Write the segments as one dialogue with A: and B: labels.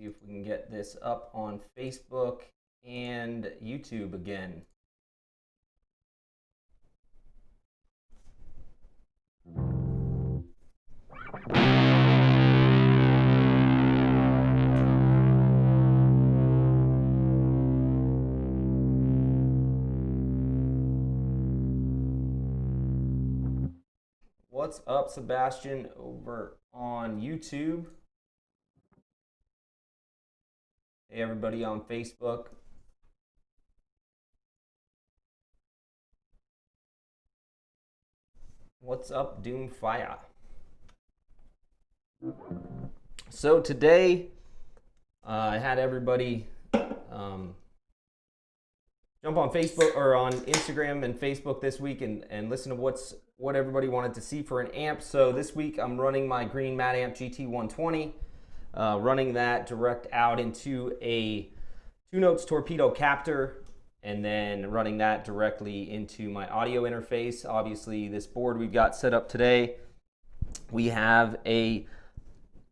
A: See if we can get this up on Facebook and YouTube again. What's up, Sebastian, over on YouTube? Hey, everybody on Facebook. What's up, Doomfire? So today, I had everybody jump on Facebook or on Instagram and Facebook this week and listen to what everybody wanted to see for an amp. So this week I'm running my green Matamp GT 120, running that direct out into a 2-notes torpedo captor, and then running that directly into my audio interface. Obviously, this board we've got set up today, we have a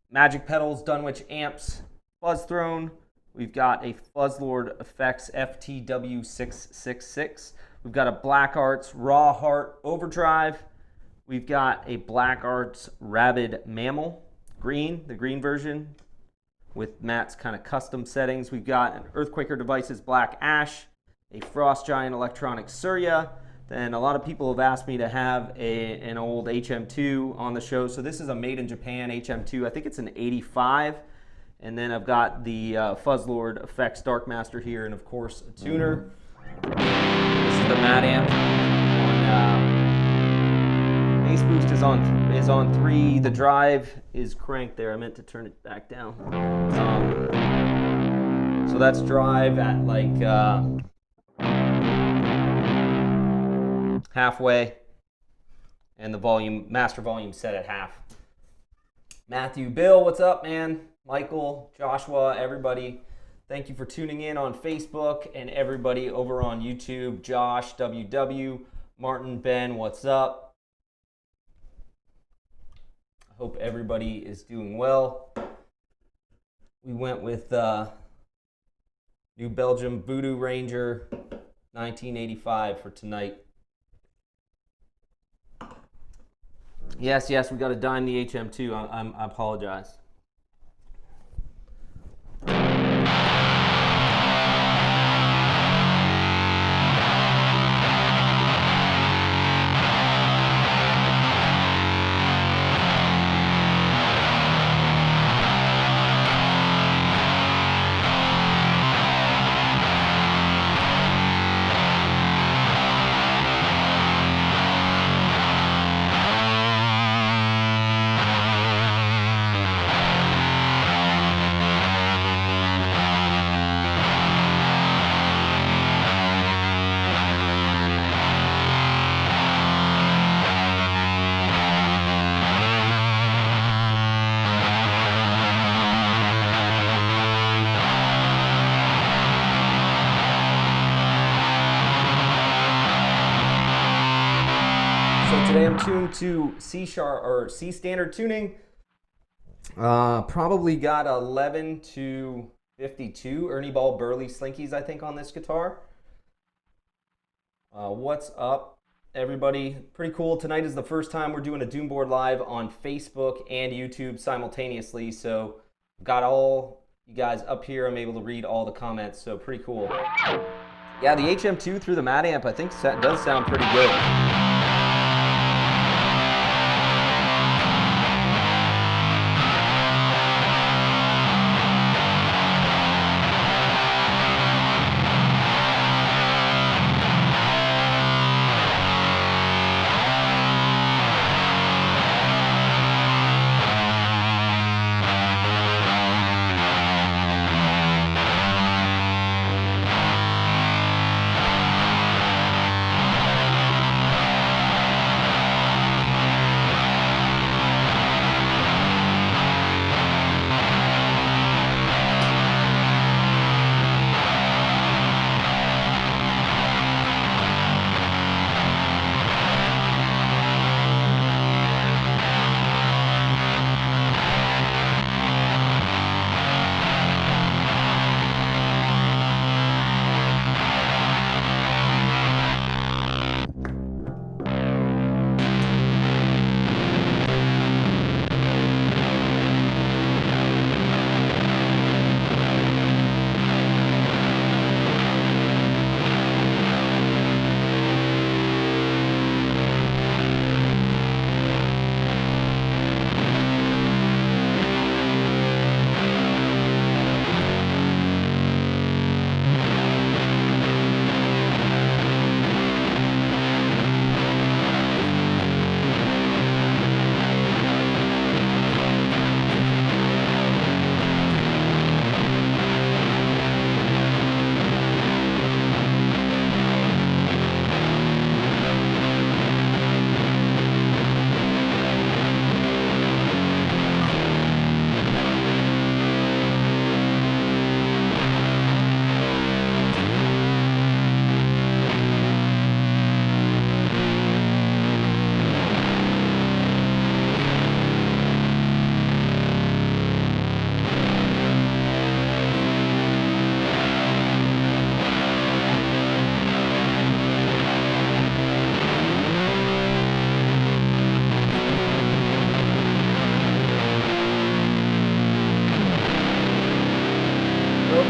A: Magic Pedals Dunwich Amps Fuzz Throne. We've got a Fuzzlord Effects FTW666. We've got a Black Arts Raw Heart Overdrive. We've got a Black Arts Rabid Mammal green, the green version, with Matt's kind of custom settings. We've got an Earthquaker Devices Black Ash, a Frost Giant Electronic Surya. Then a lot of people have asked me to have an old HM2 on the show. So this is a made in Japan HM2. I think it's an 85. And then I've got the Fuzzlord Effects Dark Master here, and of course a tuner. This is the Matamp. Bass boost is on 3. The drive is cranked there. I meant to turn it back down. So that's drive at like halfway, and the volume, master volume set at half. Matthew, Bill, what's up, man? Michael, Joshua, everybody, thank you for tuning in on Facebook, and everybody over on YouTube. Josh, WW, Martin, Ben, what's up? I hope everybody is doing well. We went with New Belgium Voodoo Ranger 1985 for tonight. Yes, we got to dime the HM2. I apologize. Today I'm tuned to C sharp or C standard tuning. Probably got 11 to 52 Ernie Ball Burley Slinkies, I think, on this guitar. What's up, everybody? Pretty cool. Tonight is the first time we're doing a Doomboard live on Facebook and YouTube simultaneously. So got all you guys up here. I'm able to read all the comments. So pretty cool. Yeah, the HM2 through the Matamp, I think does sound pretty good.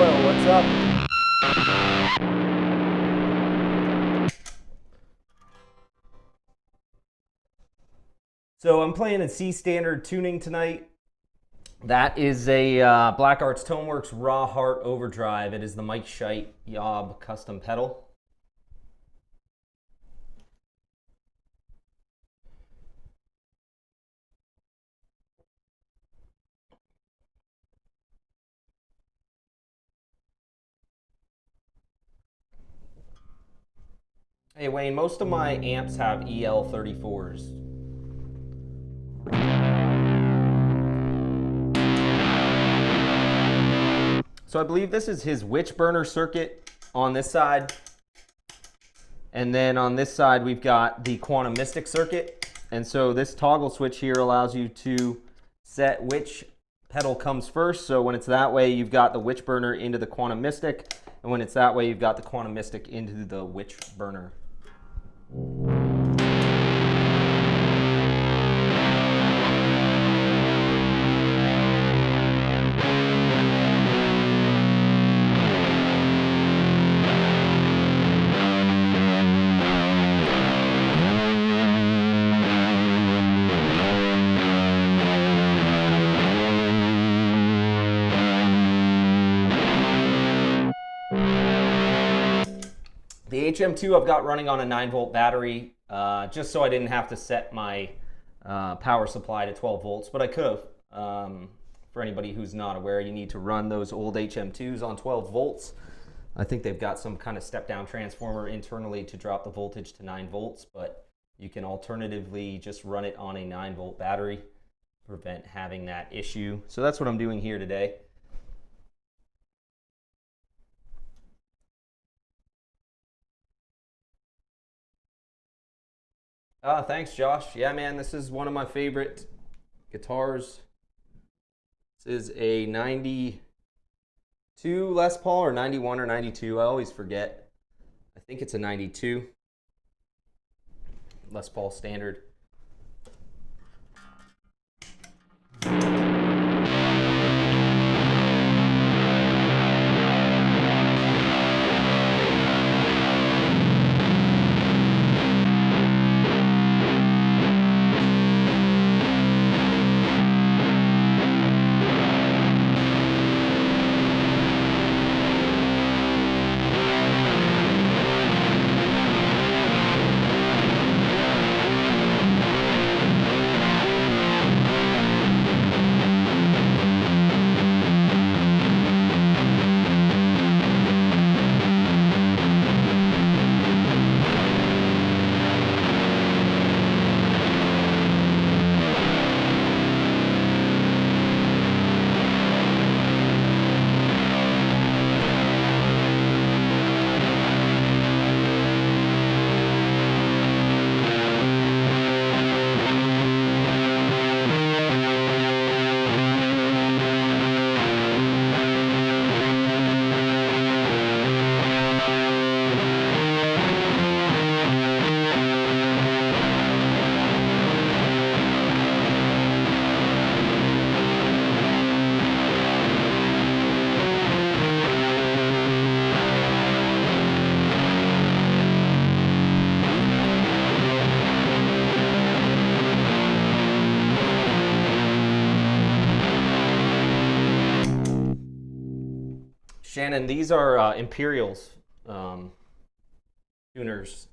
A: Robo, what's up? So I'm playing in C standard tuning tonight. That is a Black Arts Toneworks Raw Heart Overdrive. It is the Mike Scheidt Yob custom pedal. Hey Wayne, most of my amps have EL34s. So I believe this is his witch burner circuit on this side. And then on this side, we've got the Quantum Mystic circuit. And so this toggle switch here allows you to set which pedal comes first. So when it's that way, you've got the witch burner into the Quantum Mystic. And when it's that way, you've got the Quantum Mystic into the witch burner. The HM2 I've got running on a 9-volt battery, just so I didn't have to set my power supply to 12 volts, but I could have. For anybody who's not aware, you need to run those old HM2s on 12 volts. I think they've got some kind of step-down transformer internally to drop the voltage to 9 volts, but you can alternatively just run it on a 9-volt battery to prevent having that issue. So that's what I'm doing here today. Thanks, Josh. Yeah, man, this is one of my favorite guitars. This is a 92 Les Paul, or 91 or 92. I always forget. I think it's a 92 Les Paul standard. Shannon, these are Imperials tuners.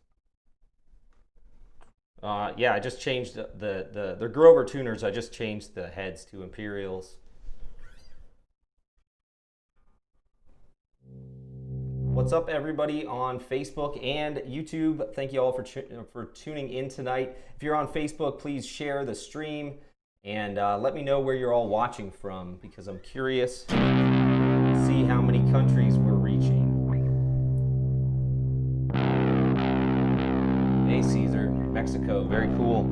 A: Yeah, I just changed they're Grover tuners. I just changed the heads to Imperials. What's up, everybody on Facebook and YouTube? Thank you all for tuning in tonight. If you're on Facebook, please share the stream and let me know where you're all watching from, because I'm curious to see how many countries we're reaching. Hey, Caesar, Mexico, very cool.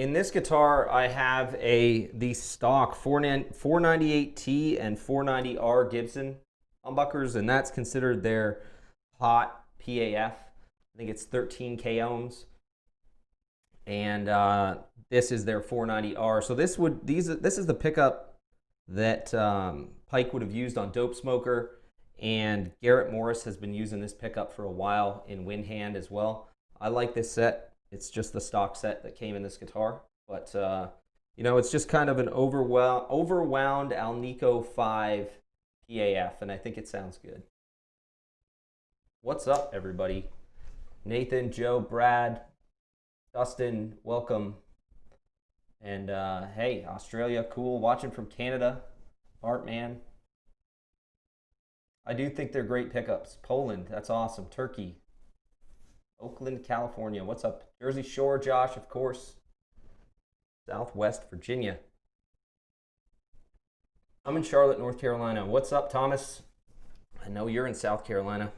A: in this guitar, I have the stock 498T and 490R Gibson humbuckers, and that's considered their hot PAF. I think it's 13K ohms, and this is their 490R. So this is the pickup that Pike would have used on Dope Smoker, and Garrett Morris has been using this pickup for a while in Windhand as well. I like this set. It's just the stock set that came in this guitar, but you know, it's just kind of an overwound Alnico 5 PAF, and I think it sounds good. What's up, everybody? Nathan, Joe, Brad, Dustin, welcome. And hey, Australia, cool. Watching from Canada, Art Man. I do think they're great pickups. Poland, that's awesome. Turkey. Oakland, California. What's up? Jersey Shore, Josh, of course. Southwest Virginia. I'm in Charlotte, North Carolina. What's up, Thomas? I know you're in South Carolina.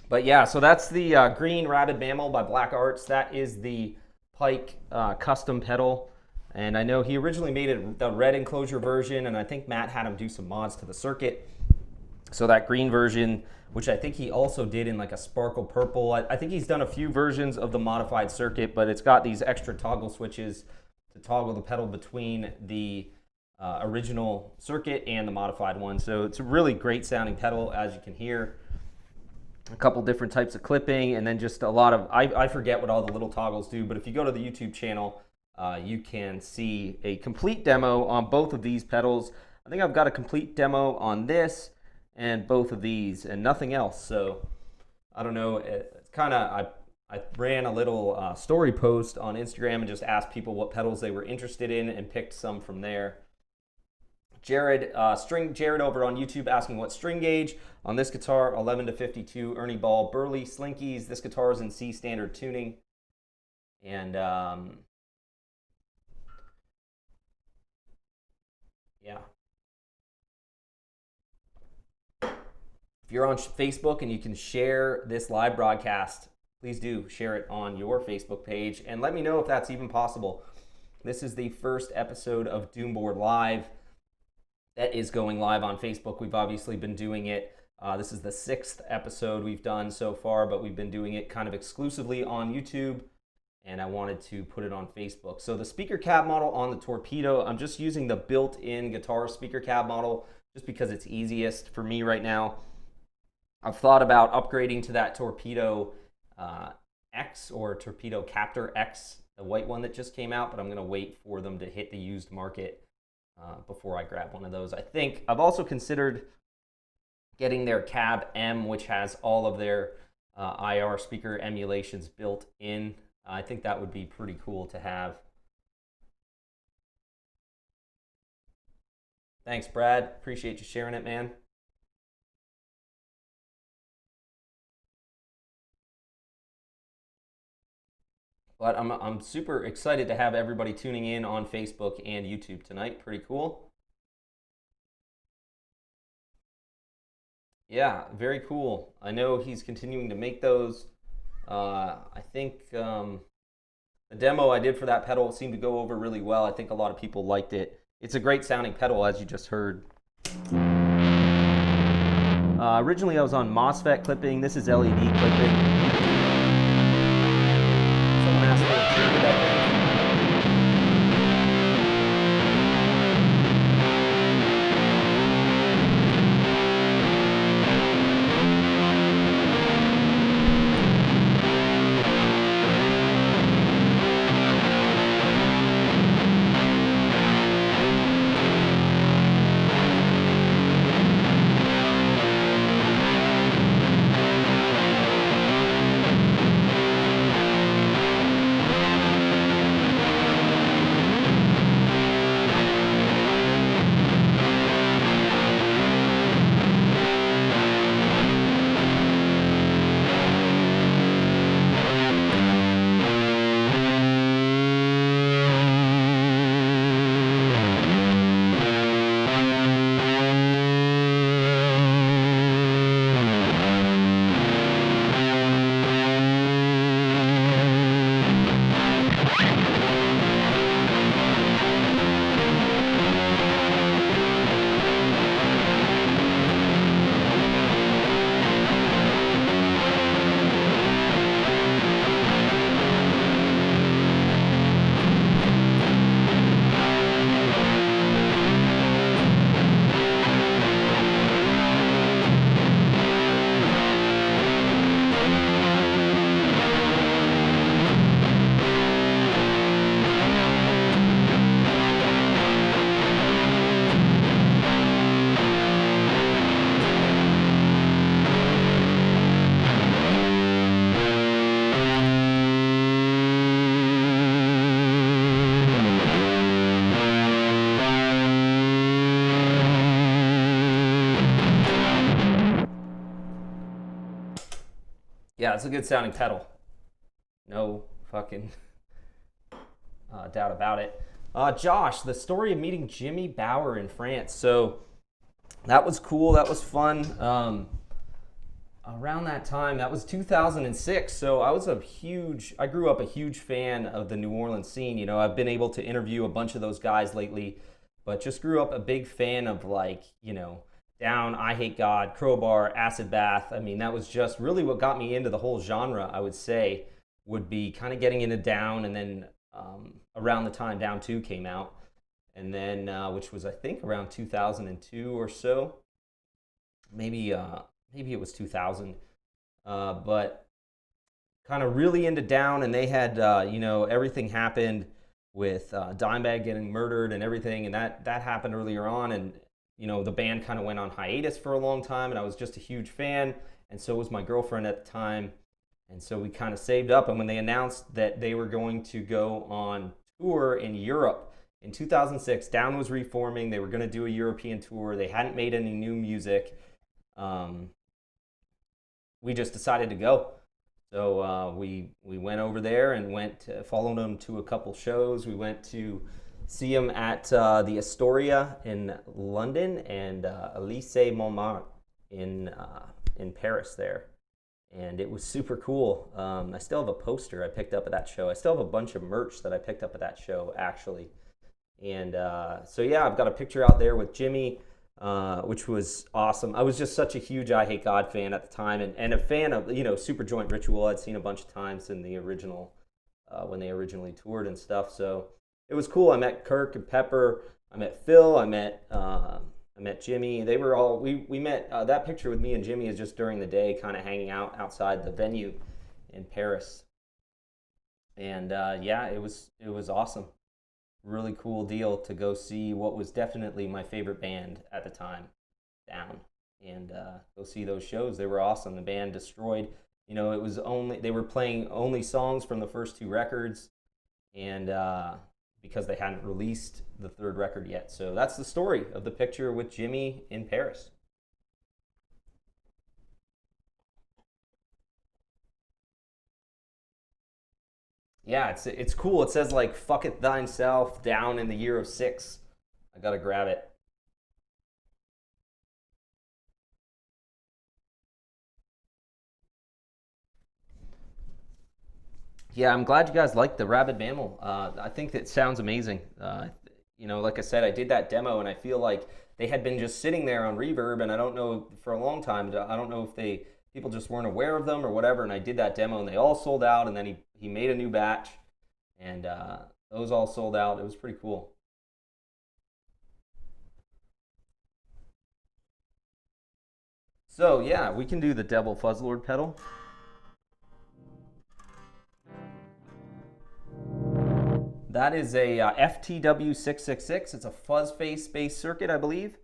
A: But yeah, so that's the green Rabid Mammal by Black Arts. That is the Pike custom pedal. And I know he originally made it the red enclosure version, and I think Matt had him do some mods to the circuit. So that green version, which I think he also did in like a sparkle purple. I think he's done a few versions of the modified circuit, but it's got these extra toggle switches to toggle the pedal between the original circuit and the modified one. So it's a really great sounding pedal, as you can hear. A couple different types of clipping, and then just a lot of, I forget what all the little toggles do, but if you go to the YouTube channel, you can see a complete demo on both of these pedals. I think I've got a complete demo on this and both of these and nothing else. So I don't know, it's kind of, I ran a little story post on Instagram and just asked people what pedals they were interested in and picked some from there. Jared over on YouTube asking what string gauge on this guitar, 11 to 52 Ernie Ball Burley Slinkies. This guitar is in C standard tuning. And yeah. If you're on Facebook and you can share this live broadcast, please do share it on your Facebook page and let me know if that's even possible. This is the first episode of Doomboard Live that is going live on Facebook. We've obviously been doing it. This is the 6th episode we've done so far, but we've been doing it kind of exclusively on YouTube, and I wanted to put it on Facebook. So the speaker cab model on the Torpedo, I'm just using the built-in guitar speaker cab model just because it's easiest for me right now. I've thought about upgrading to that Torpedo X or Torpedo Captor X, the white one that just came out, but I'm going to wait for them to hit the used market before I grab one of those. I think I've also considered getting their Cab M, which has all of their IR speaker emulations built in. I think that would be pretty cool to have. Thanks, Brad. Appreciate you sharing it, man. But I'm super excited to have everybody tuning in on Facebook and YouTube tonight. Pretty cool. Yeah, very cool. I know he's continuing to make those. I think the demo I did for that pedal seemed to go over really well. I think a lot of people liked it. It's a great sounding pedal, as you just heard. Originally I was on MOSFET clipping. This is LED clipping. Someone asked for a period, I think. Yeah, it's a good sounding pedal. No fucking doubt about it. Josh, the story of meeting Jimmy Bauer in France. So that was cool. That was fun. Around that time, that was 2006. So I grew up a huge fan of the New Orleans scene. You know, I've been able to interview a bunch of those guys lately, but just grew up a big fan of, like, you know, Down, I Hate God, Crowbar, Acid Bath. I mean, that was just really what got me into the whole genre, I would say, would be kind of getting into Down, and then around the time Down 2 came out, and then, which was, I think, around 2002 or so. Maybe it was 2000. But kind of really into Down, and they had, you know, everything happened with Dimebag getting murdered and everything, and that happened earlier on, and you know, the band kind of went on hiatus for a long time, and I was just a huge fan, and so was my girlfriend at the time. And so we kind of saved up, and when they announced that they were going to go on tour in Europe in 2006, Down was reforming. They were going to do a European tour. They hadn't made any new music. We just decided to go. So we went over there and followed them to a couple shows. We went to see them at the Astoria in London and Elysée Montmartre in Paris there. And it was super cool. I still have a poster I picked up at that show. I still have a bunch of merch that I picked up at that show, actually. And so, yeah, I've got a picture out there with Jimmy, which was awesome. I was just such a huge I Hate God fan at the time, and a fan of, you know, Superjoint Ritual. I'd seen a bunch of times in the original, when they originally toured and stuff. So it was cool. I met Kirk and Pepper. I met Phil. I met Jimmy. They were all, we met, that picture with me and Jimmy is just during the day, kind of hanging out outside the venue in Paris. And yeah, it was awesome. Really cool deal to go see what was definitely my favorite band at the time, Down, and go see those shows. They were awesome. The band destroyed. You know, it was only they were playing only songs from the first 2 records, and because they hadn't released the 3rd record yet. So that's the story of the picture with Jimmy in Paris. Yeah, it's cool. It says like "fucketh thyself" down in the year of 6. I gotta grab it. Yeah, I'm glad you guys liked the Rabid Mammal. I think it sounds amazing. You know, like I said, I did that demo, and I feel like they had been just sitting there on Reverb, and I don't know, for a long time. I don't know if people just weren't aware of them or whatever. And I did that demo, and they all sold out. And then he made a new batch, and those all sold out. It was pretty cool. So yeah, we can do the Devil Fuzzlord pedal. That is a FTW666. It's a fuzz face based circuit, I believe.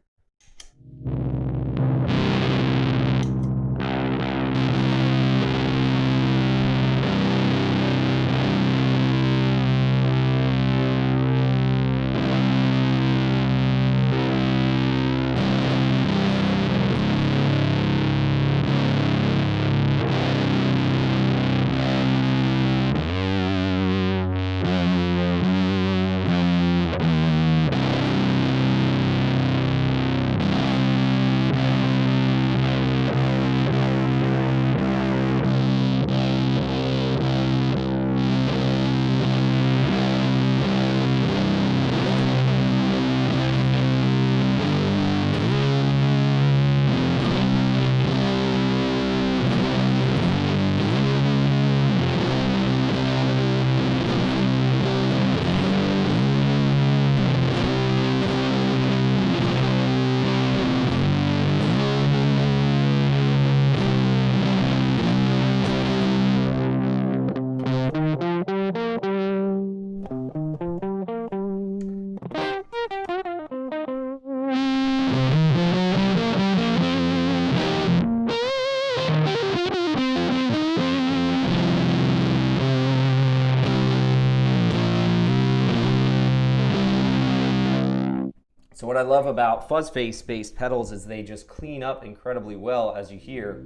A: So what I love about fuzz face based pedals is they just clean up incredibly well, as you hear.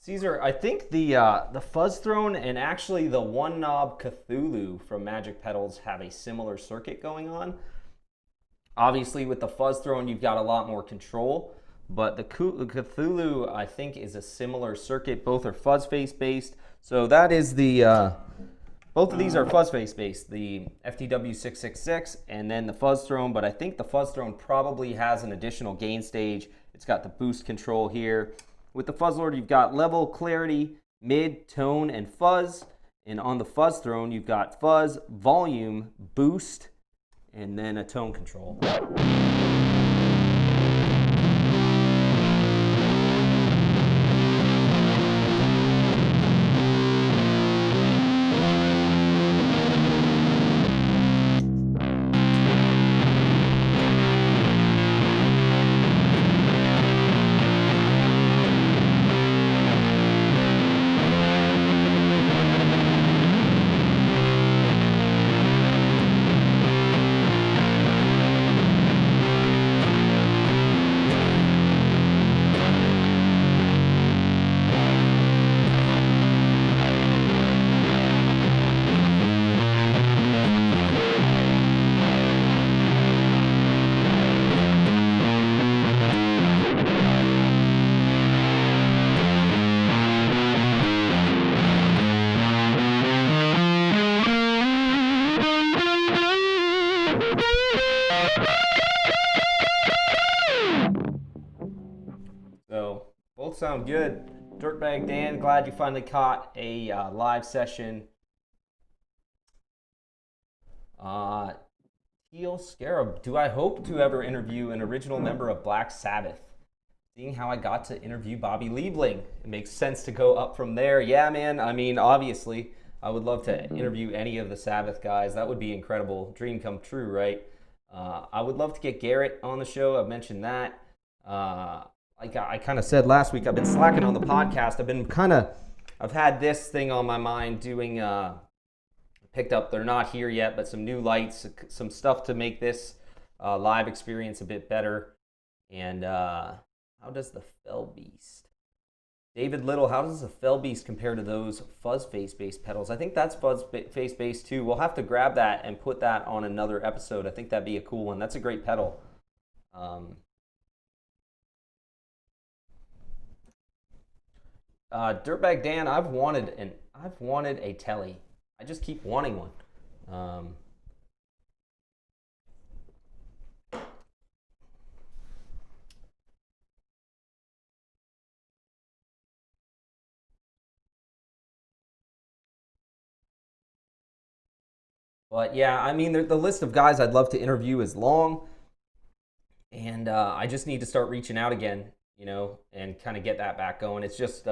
A: Caesar, I think the Fuzz Throne and actually the One Knob Cthulhu from Magic Pedals have a similar circuit going on. Obviously, with the Fuzz Throne, you've got a lot more control, but the Cthulhu, I think, is a similar circuit. Both are fuzz face based. So that is the both of these are fuzz face based. The FTW666 and then the Fuzz Throne, but I think the Fuzz Throne probably has an additional gain stage. It's got the boost control here. With the Fuzzlord, you've got level, clarity, mid, tone, and fuzz. And on the Fuzz Throne, you've got fuzz, volume, boost, and then a tone control. sound good. Dirtbag Dan, glad you finally caught a live session. Teal Scarab, do I hope to ever interview an original member of Black Sabbath? Seeing how I got to interview Bobby Liebling, it makes sense to go up from there. Yeah, man, I mean, obviously, I would love to interview any of the Sabbath guys. That would be incredible. Dream come true, right? I would love to get Garrett on the show. I've mentioned that. Like I kind of said last week, I've been slacking on the podcast. I've had this thing on my mind doing, picked up, they're not here yet, but some new lights, some stuff to make this live experience a bit better. And how does the Fell Beast? David Little, how does the Fell Beast compare to those fuzz face-based pedals? I think that's fuzz face-based too. We'll have to grab that and put that on another episode. I think that'd be a cool one. That's a great pedal. Dirtbag Dan, I've wanted a Telly. I just keep wanting one. But yeah, I mean, the list of guys I'd love to interview is long, and I just need to start reaching out again, you know, and kind of get that back going. It's just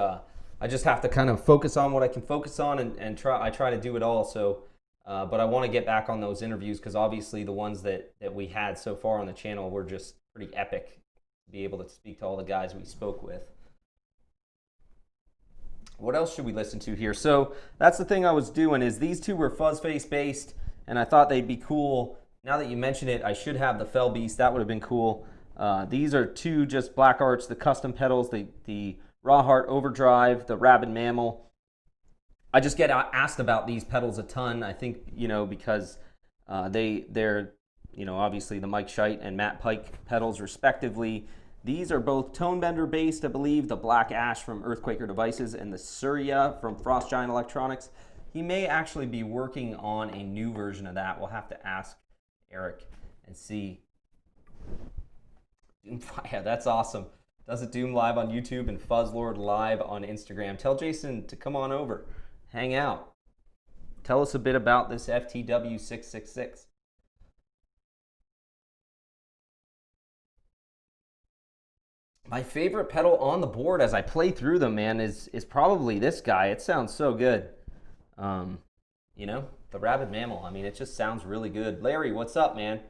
A: I just have to kind of focus on what I can focus on and try to do it all. So, but I want to get back on those interviews because obviously the ones that we had so far on the channel were just pretty epic to be able to speak to all the guys we spoke with. What else should we listen to here? So that's the thing I was doing is these two were fuzz face based, and I thought they'd be cool. Now that you mention it, I should have the Fell Beast. That would have been cool. These are two just Black Arts, the custom pedals, the Raw Heart Overdrive, the Rabid Mammal. I just get asked about these pedals a ton. I think, you know, because they're, you know, obviously the Mike Scheidt and Matt Pike pedals respectively. These are both tone bender based, I believe. The Black Ash from Earthquaker Devices and the Surya from Frost Giant Electronics. He may actually be working on a new version of that. We'll have to ask Eric and see. Yeah, that's awesome. Does it Doom live on YouTube and Fuzzlord live on Instagram. Tell Jason to come on over, hang out. Tell us a bit about this FTW 666. My favorite pedal on the board as I play through them, man, is probably this guy. It sounds so good. You know, the Rabid Mammal. I mean, it just sounds really good. Larry, what's up, man?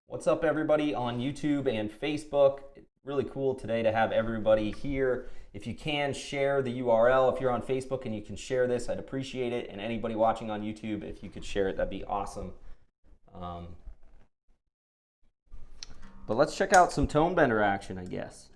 A: What's up, everybody on YouTube and Facebook? Really cool today to have everybody here. If you can, share the URL. If you're on Facebook and you can share this, I'd appreciate it. And anybody watching on YouTube, if you could share it, that'd be awesome. But let's check out some tone bender action, I guess.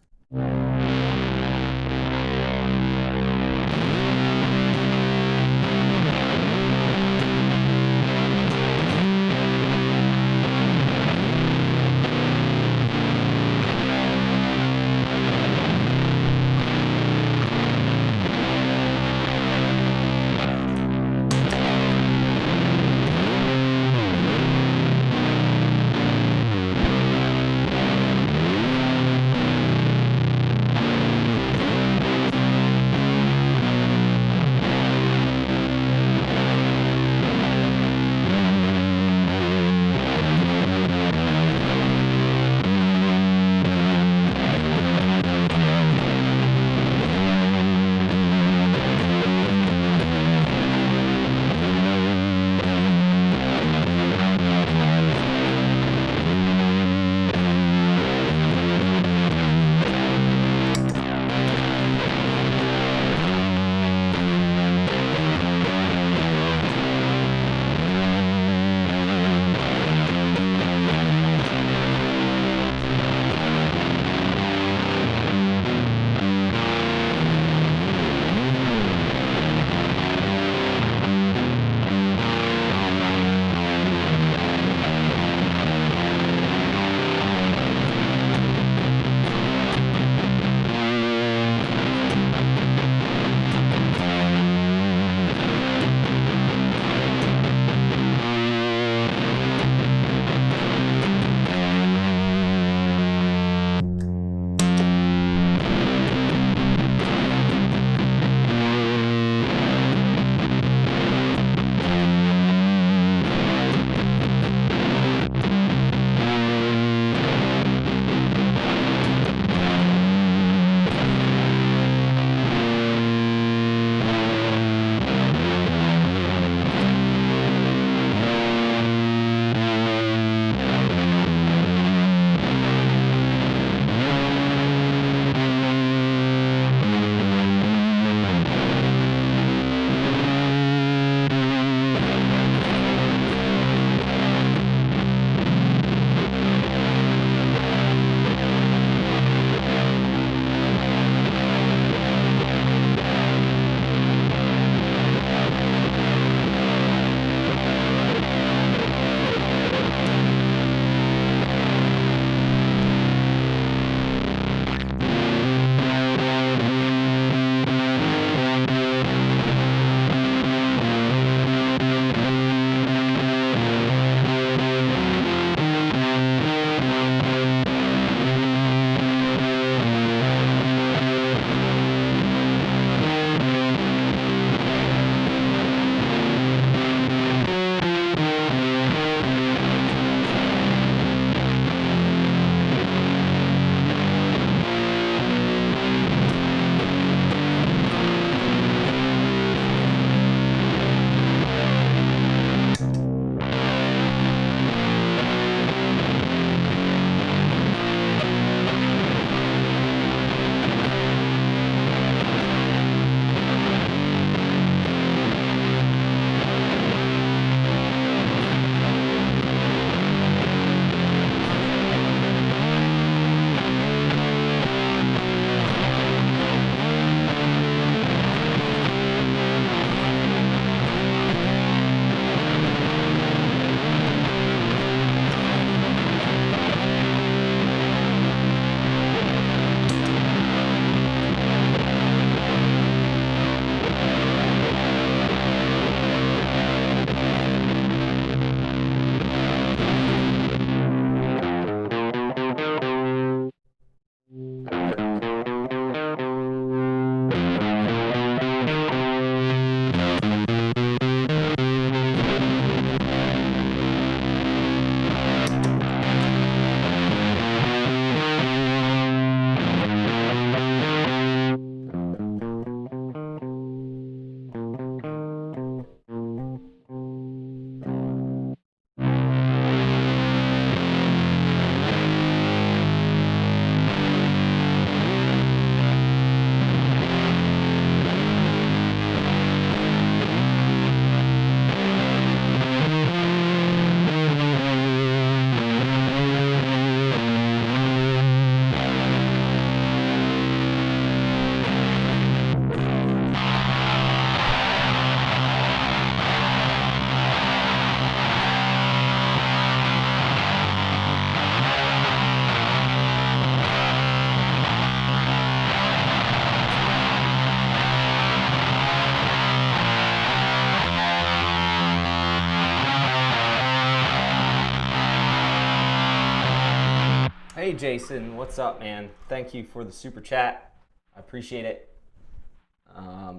A: Hey Jason, what's up, man? Thank you for the super chat. I appreciate it.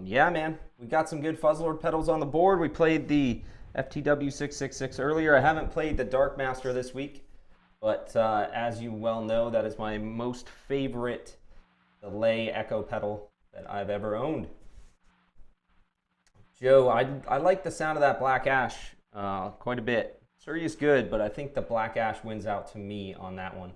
A: Yeah, man, we got some good Fuzzlord pedals on the board. We played the FTW 666 earlier. I haven't played the Dark Master this week, but as you well know, that is my most favorite delay echo pedal that I've ever owned. Joe, I like the sound of that Black Ash quite a bit. Surrey is good, but I think the Black Ash wins out to me on that one.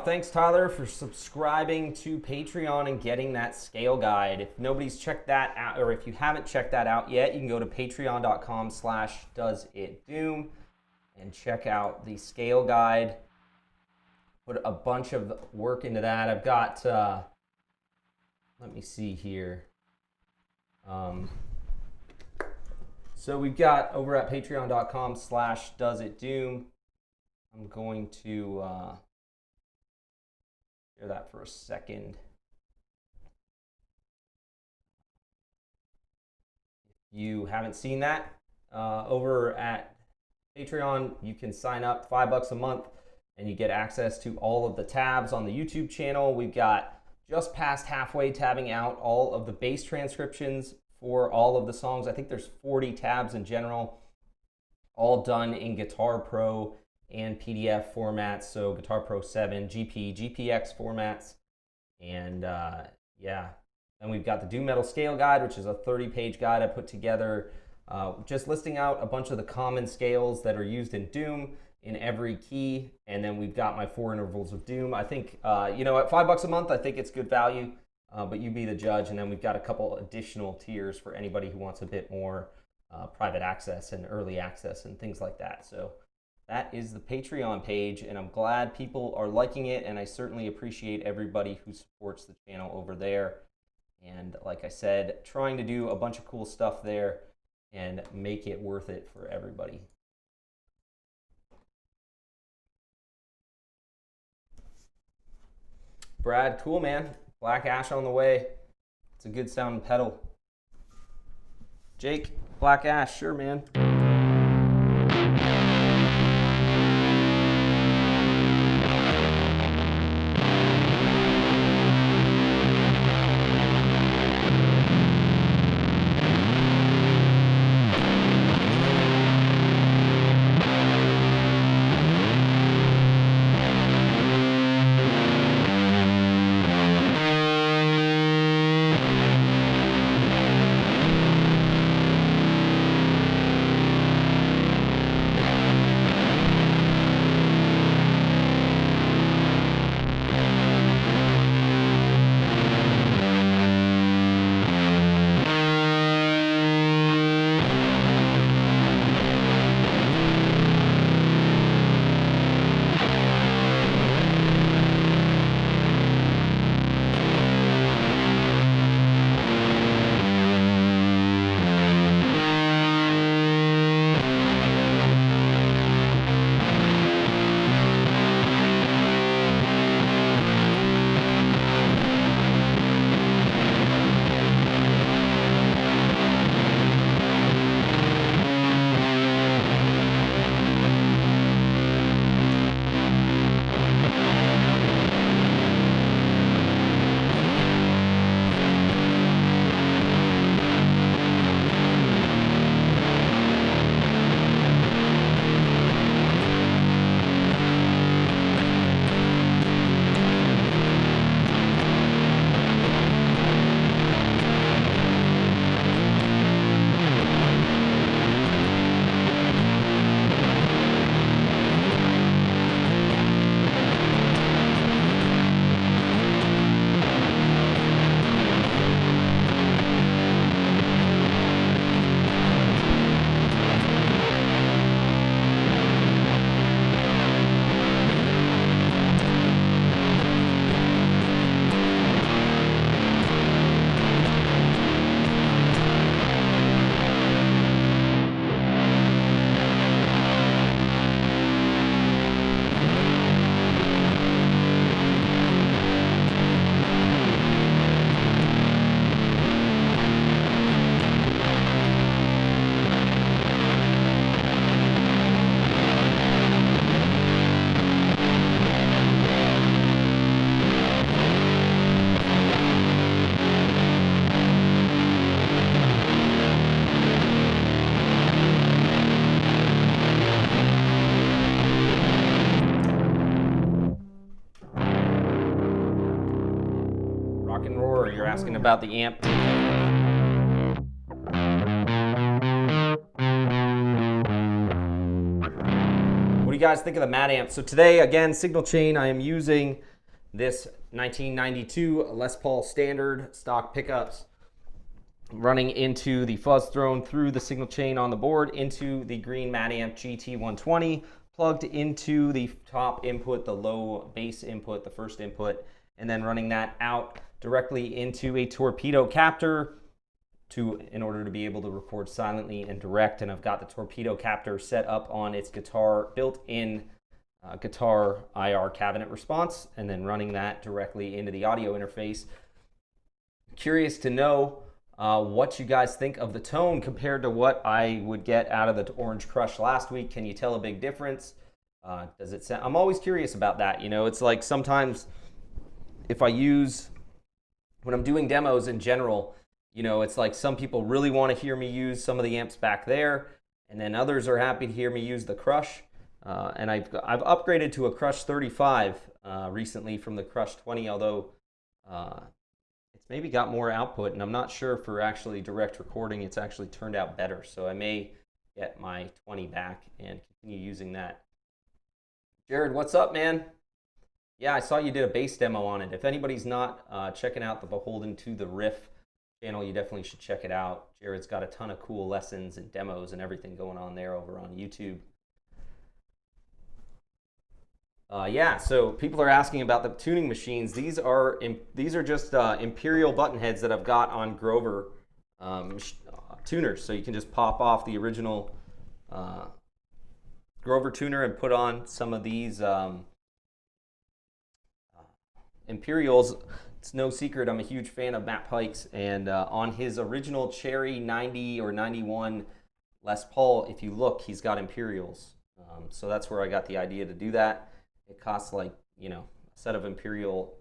A: Thanks, Tyler, for subscribing to Patreon and getting that scale guide. If nobody's checked that out, or if you haven't checked that out yet, you can go to patreon.com/doesitdoom and check out the scale guide. Put a bunch of work into that. I've got, let me see here. So we've got over at patreon.com/doesitdoom. I'm going to share that for a second. If you haven't seen that, over at Patreon, you can sign up $5 a month and you get access to all of the tabs on the YouTube channel. We've got just past halfway tabbing out all of the bass transcriptions for all of the songs. I think there's 40 tabs in general, all done in Guitar Pro and PDF formats, so Guitar Pro 7, GP, GPX formats, and yeah. Then we've got the Doom Metal Scale Guide, which is a 30-page guide I put together, just listing out a bunch of the common scales that are used in Doom in every key, and then we've got my 4 intervals of Doom. I think, you know, at $5 a month, I think it's good value, but you be the judge, and then we've got a couple additional tiers for anybody who wants a bit more private access and early access and things like that. So that is the Patreon page, and I'm glad people are liking it, and I certainly appreciate everybody who supports the channel over there. And like I said, trying to do a bunch of cool stuff there and make it worth it for everybody. Brad, cool, man. Black Ash on the way. It's a good sounding pedal. Jake, Black Ash, sure, man. rock and roll, or you're asking about the amp. What do you guys think of the Matamp? So today, again, signal chain, I am using this 1992 Les Paul standard stock pickups, running into the fuzz thrown through the signal chain on the board into the green Matamp GT 120, plugged into the top input, the low bass input, the first input, and then running that out directly into a torpedo captor in order to be able to record silently and direct. And I've got the torpedo captor set up on its guitar, built-in guitar IR cabinet response, and then running that directly into the audio interface. Curious to know what you guys think of the tone compared to what I would get out of the Orange Crush last week. Can you tell a big difference? Does it sound? I'm always curious about that. You know, it's like sometimes if I use, when I'm doing demos in general, you know, it's like some people really want to hear me use some of the amps back there, and then others are happy to hear me use the Crush. And I've upgraded to a Crush 35 recently from the Crush 20, although it's maybe got more output, and I'm not sure for actually direct recording it's actually turned out better. So I may get my 20 back and continue using that. Jared, what's up, man? Yeah, I saw you did a bass demo on it. If anybody's not checking out the Beholden to the Riff channel, you definitely should check it out. Jared's got a ton of cool lessons and demos and everything going on there over on YouTube. Yeah, so people are asking about the tuning machines. These are just Imperial button heads that I've got on Grover tuners. So you can just pop off the original Grover tuner and put on some of these Imperials. It's no secret I'm a huge fan of Matt Pike's, and on his original Cherry 90 or 91 Les Paul, if you look, he's got Imperials. So that's where I got the idea to do that. It costs like, you know, a set of Imperial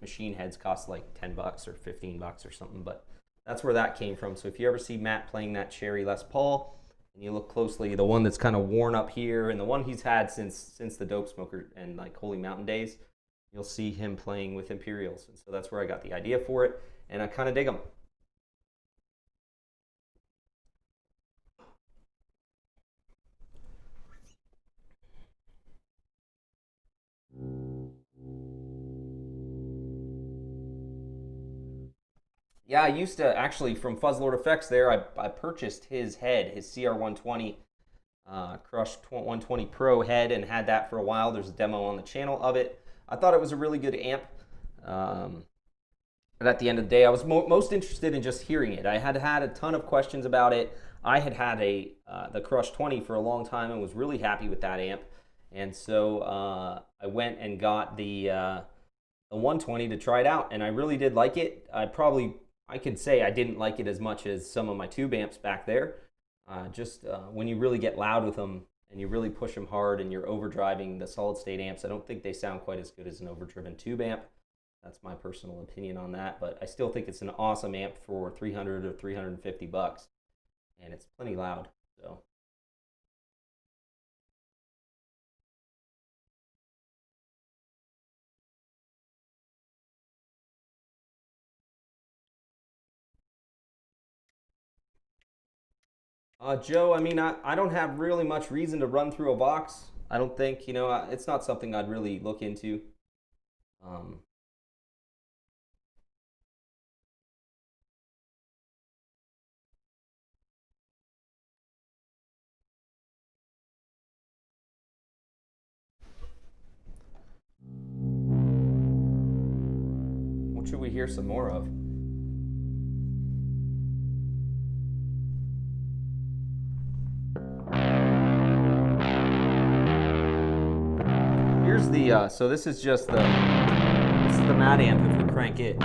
A: machine heads costs like 10 bucks or 15 bucks or something, but that's where that came from. So if you ever see Matt playing that Cherry Les Paul, and you look closely, the one that's kind of worn up here, and the one he's had since the Dope Smoker and like Holy Mountain days, you'll see him playing with Imperials. And so that's where I got the idea for it, and I kind of dig them. Yeah, I used to actually, from Fuzz Lord Effects there, I purchased his head, his CR120 Crush 120 Pro head, and had that for a while. There's a demo on the channel of it. I thought it was a really good amp. But at the end of the day, I was most interested in just hearing it. I had had a ton of questions about it. I had had the Crush 20 for a long time and was really happy with that amp. And so I went and got the 120 to try it out, and I really did like it. I could say I didn't like it as much as some of my tube amps back there. When you really get loud with them and you really push them hard and you're overdriving the solid state amps, I don't think they sound quite as good as an overdriven tube amp. That's my personal opinion on that, but I still think it's an awesome amp for 300 or 350 bucks, and it's plenty loud. So. Joe, I mean, I don't have really much reason to run through a box. I don't think, you know, it's not something I'd really look into. What should we hear some more of? Here's the, so this is just the Matamp if we crank it.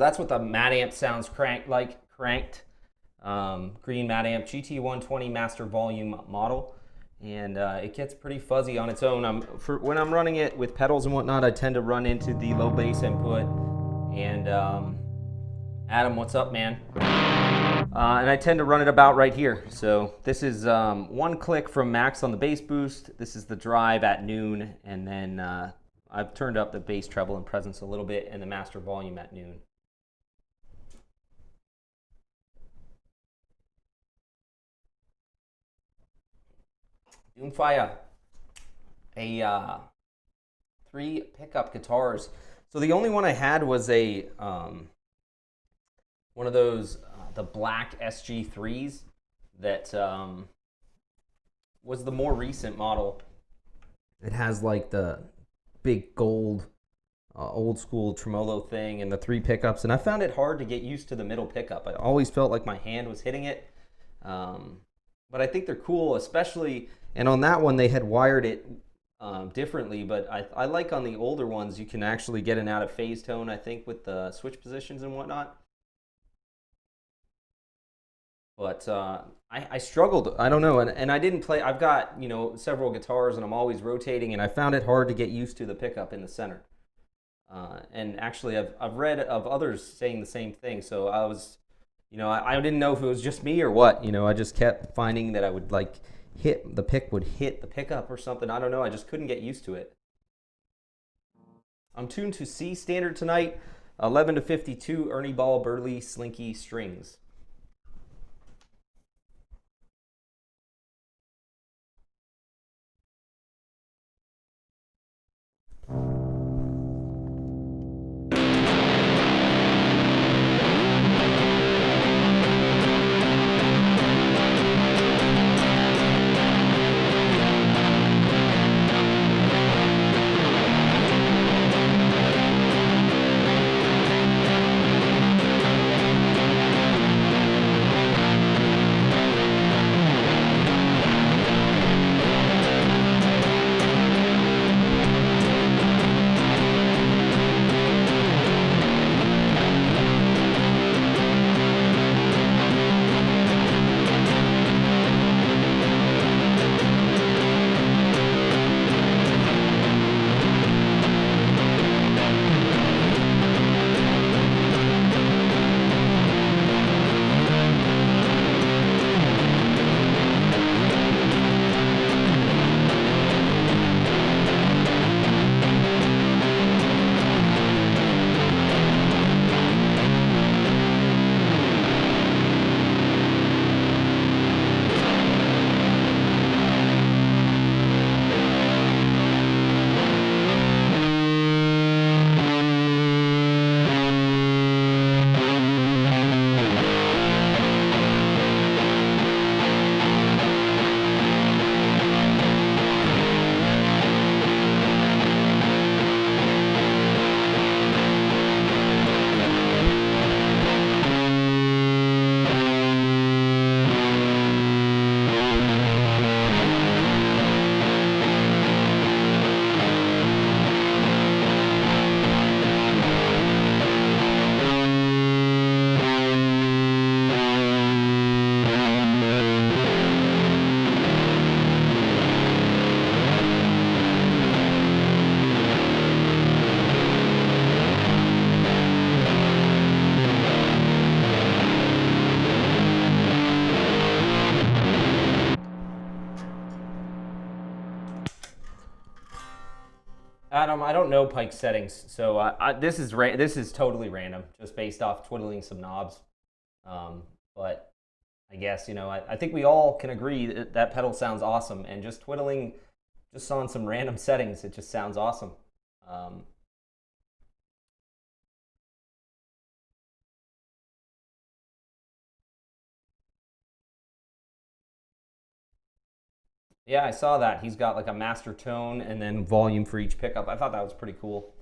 A: that's what the Matamp sounds cranked. Green Matamp GT 120 master volume model. And it gets pretty fuzzy on its own. When I'm running it with pedals and whatnot, I tend to run into the low bass input. And Adam, what's up, man? And I tend to run it about right here. So this is one click from max on the bass boost. This is the drive at noon, and then I've turned up the bass treble and presence a little bit and the master volume at noon. Doomfire, a 3 pickup guitars. So the only one I had was a one of those the black SG3s that was the more recent model. It has like the big gold old school tremolo thing and the 3 pickups, and I found it hard to get used to the middle pickup. I always felt like my hand was hitting it, but I think they're cool, especially. And on that one, they had wired it differently, but I like on the older ones, you can actually get an out of phase tone, I think, with the switch positions and whatnot. But I struggled, I don't know, and I didn't play. I've got, you know, several guitars, and I'm always rotating, and I found it hard to get used to the pickup in the center. And actually, I've read of others saying the same thing, so I was, you know, I didn't know if it was just me or what. You know, I just kept finding that I would like the pick would hit the pickup or something. I don't know. I just couldn't get used to it. I'm tuned to C standard tonight, 11 to 52 Ernie Ball Burley Slinky strings. Adam, I don't know Pike's settings, so this is totally random, just based off twiddling some knobs. But I guess, you know, I think we all can agree that that pedal sounds awesome, and just twiddling just on some random settings, it just sounds awesome. Yeah, I saw that. He's got like a master tone and then volume for each pickup. I thought that was pretty cool.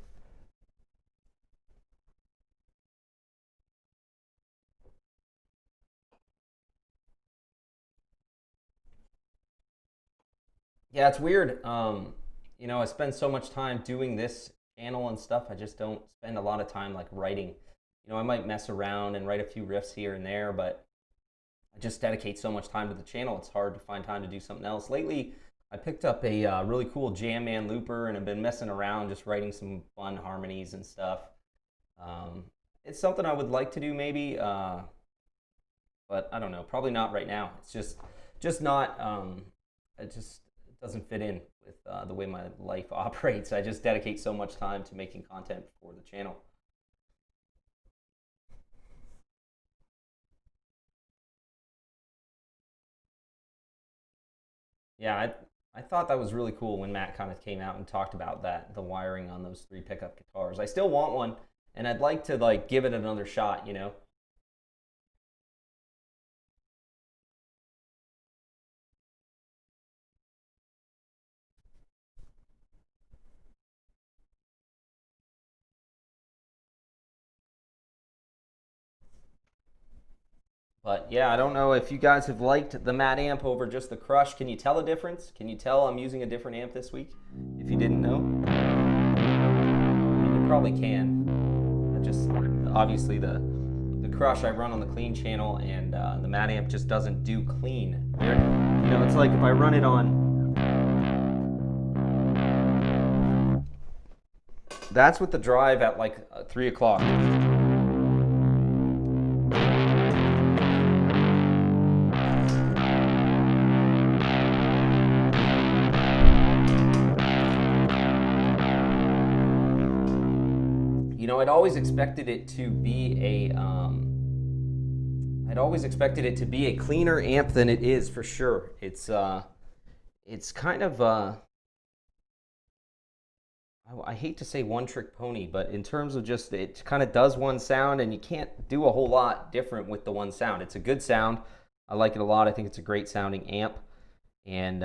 A: Yeah, it's weird. You know, I spend so much time doing this channel and stuff. I just don't spend a lot of time like writing. You know, I might mess around and write a few riffs here and there, but I just dedicate so much time to the channel, it's hard to find time to do something else. Lately, I picked up a really cool Jam Man looper and have been messing around just writing some fun harmonies and stuff. It's something I would like to do maybe, but I don't know, probably not right now. It's just not, it just doesn't fit in with the way my life operates. I just dedicate so much time to making content for the channel. Yeah, I thought that was really cool when Matt kind of came out and talked about that, the wiring on those 3 pickup guitars. I still want one, and I'd like to like give it another shot, you know. But yeah, I don't know if you guys have liked the Matamp over just the Crush. Can you tell a difference? Can you tell I'm using a different amp this week? If you didn't know, you probably can. I just obviously the Crush I run on the clean channel, and the Matamp just doesn't do clean. You know, it's like if I run it on. That's with the drive at like 3 o'clock. You know, I'd always expected it to be a cleaner amp than it is, for sure. It's kind of I hate to say one-trick pony, but in terms of just it kind of does one sound, and you can't do a whole lot different with the one sound. It's a good sound. I like it a lot. I think it's a great sounding amp, and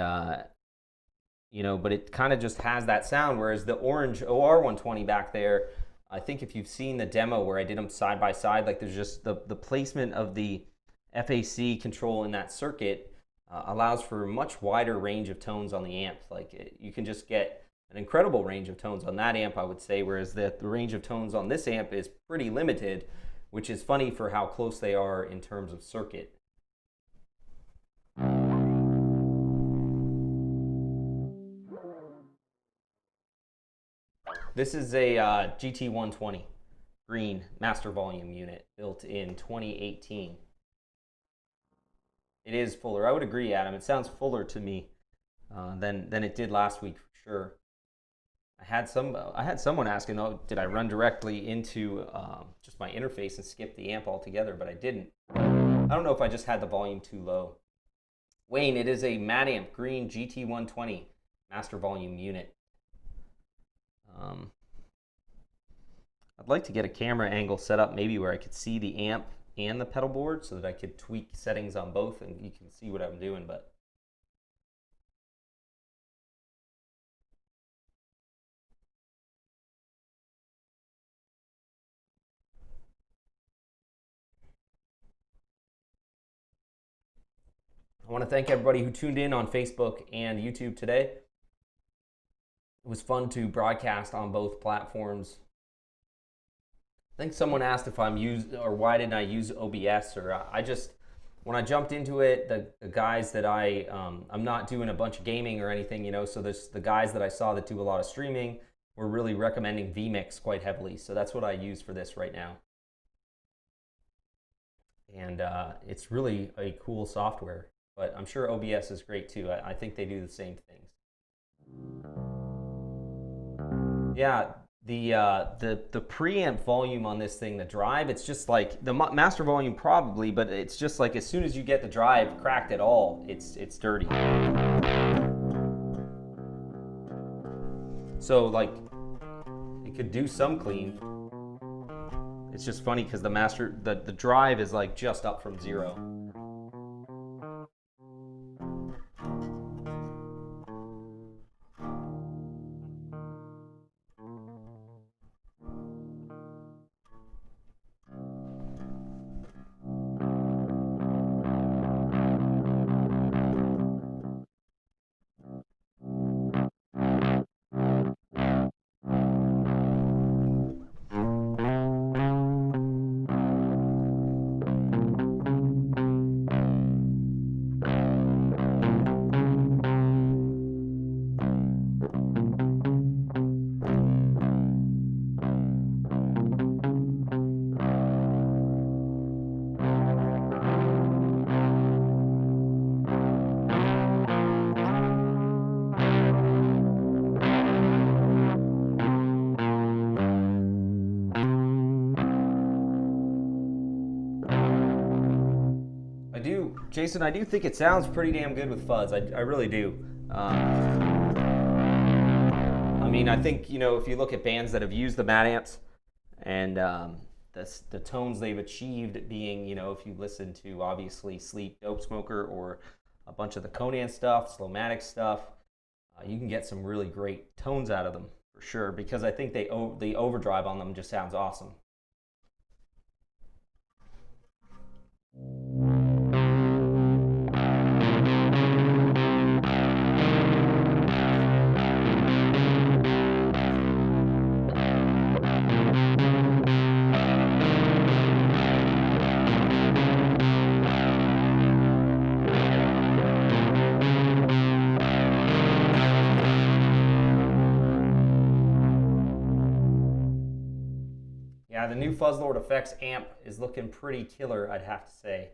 A: you know, but it kind of just has that sound. Whereas the orange OR120 back there, I think if you've seen the demo where I did them side by side, like there's just the placement of the FAC control in that circuit allows for a much wider range of tones on the amp. Like you can just get an incredible range of tones on that amp, I would say, whereas the range of tones on this amp is pretty limited, which is funny for how close they are in terms of circuit. This is a GT120 green master volume unit built in 2018. It is fuller. I would agree, Adam. It sounds fuller to me than it did last week, for sure. I had someone asking, though, did I run directly into just my interface and skip the amp altogether? But I didn't. I don't know if I just had the volume too low. Wayne, it is a Matamp green GT120 master volume unit. I'd like to get a camera angle set up maybe where I could see the amp and the pedal board so that I could tweak settings on both and you can see what I'm doing, but I want to thank everybody who tuned in on Facebook and YouTube today. It was fun to broadcast on both platforms. I think someone asked if I'm or why didn't I use OBS, or when I jumped into it, the guys that I'm not doing a bunch of gaming or anything, you know, so there's the guys that I saw that do a lot of streaming were really recommending vMix quite heavily, so that's what I use for this right now. And it's really a cool software, but I'm sure OBS is great too. I think they do the same things. Yeah, the preamp volume on this thing, the drive, it's just like the master volume probably, but it's just like as soon as you get the drive cracked at all, it's dirty. So like it could do some clean. It's just funny because the drive is like just up from 0. Jason, I do think it sounds pretty damn good with fuzz. I really do. I mean, I think, you know, if you look at bands that have used the Matamps and the tones they've achieved being, you know, if you listen to obviously Sleep, Dope Smoker, or a bunch of the Conan stuff, Slowmatic stuff, you can get some really great tones out of them for sure, because I think the overdrive on them just sounds awesome. Yeah, the new Fuzzlord Effects amp is looking pretty killer, I'd have to say.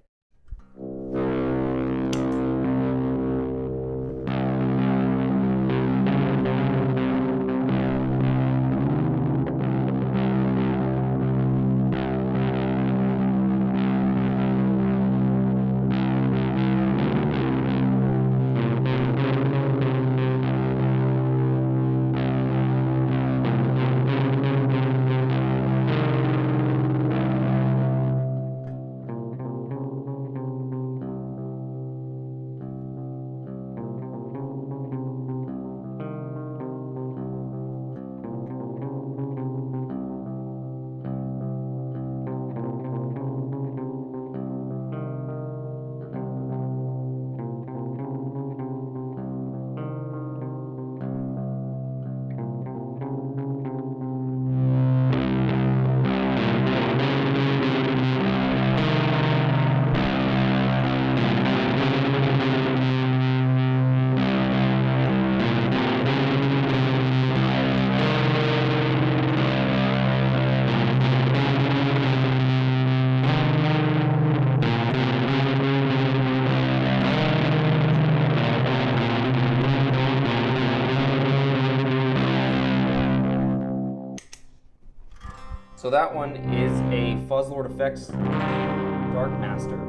A: So that one is a Fuzzlord Effects Dark Master.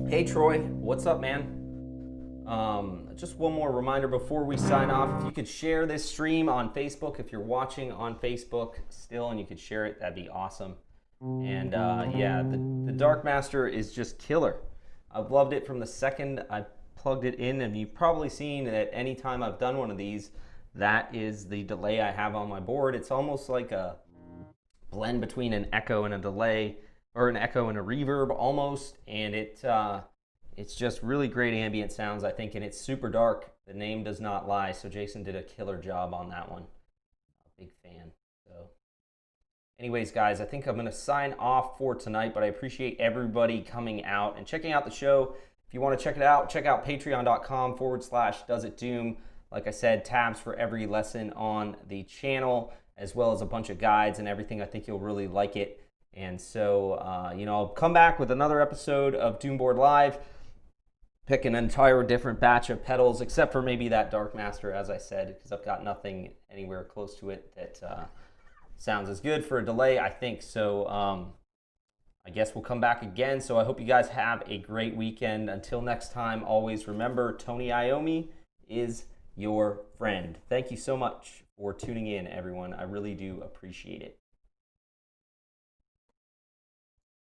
A: Hey Troy, what's up, man? Just one more reminder before we sign off. If you could share this stream on Facebook, if you're watching on Facebook still and you could share it, that'd be awesome. And yeah, the Dark Master is just killer. I've loved it from the second I plugged it in, and you've probably seen that any time I've done one of these, that is the delay I have on my board. It's almost like a blend between an echo and a delay, or an echo and a reverb almost, and it's just really great ambient sounds, I think, and it's super dark. The name does not lie, so Jason did a killer job on that one. Big fan. So anyways, guys, I think I'm going to sign off for tonight, but I appreciate everybody coming out and checking out the show. If you want to check it out, check out patreon.com/doesitdoom. Like I said, tabs for every lesson on the channel, as well as a bunch of guides and everything. I think you'll really like it. And so, you know, I'll come back with another episode of Doomboard Live, pick an entire different batch of pedals, except for maybe that Dark Master, as I said, because I've got nothing anywhere close to it that sounds as good for a delay, I think. So I guess we'll come back again. So I hope you guys have a great weekend. Until next time, always remember, Tony Iommi is your friend. Thank you so much for tuning in, everyone. I really do appreciate it.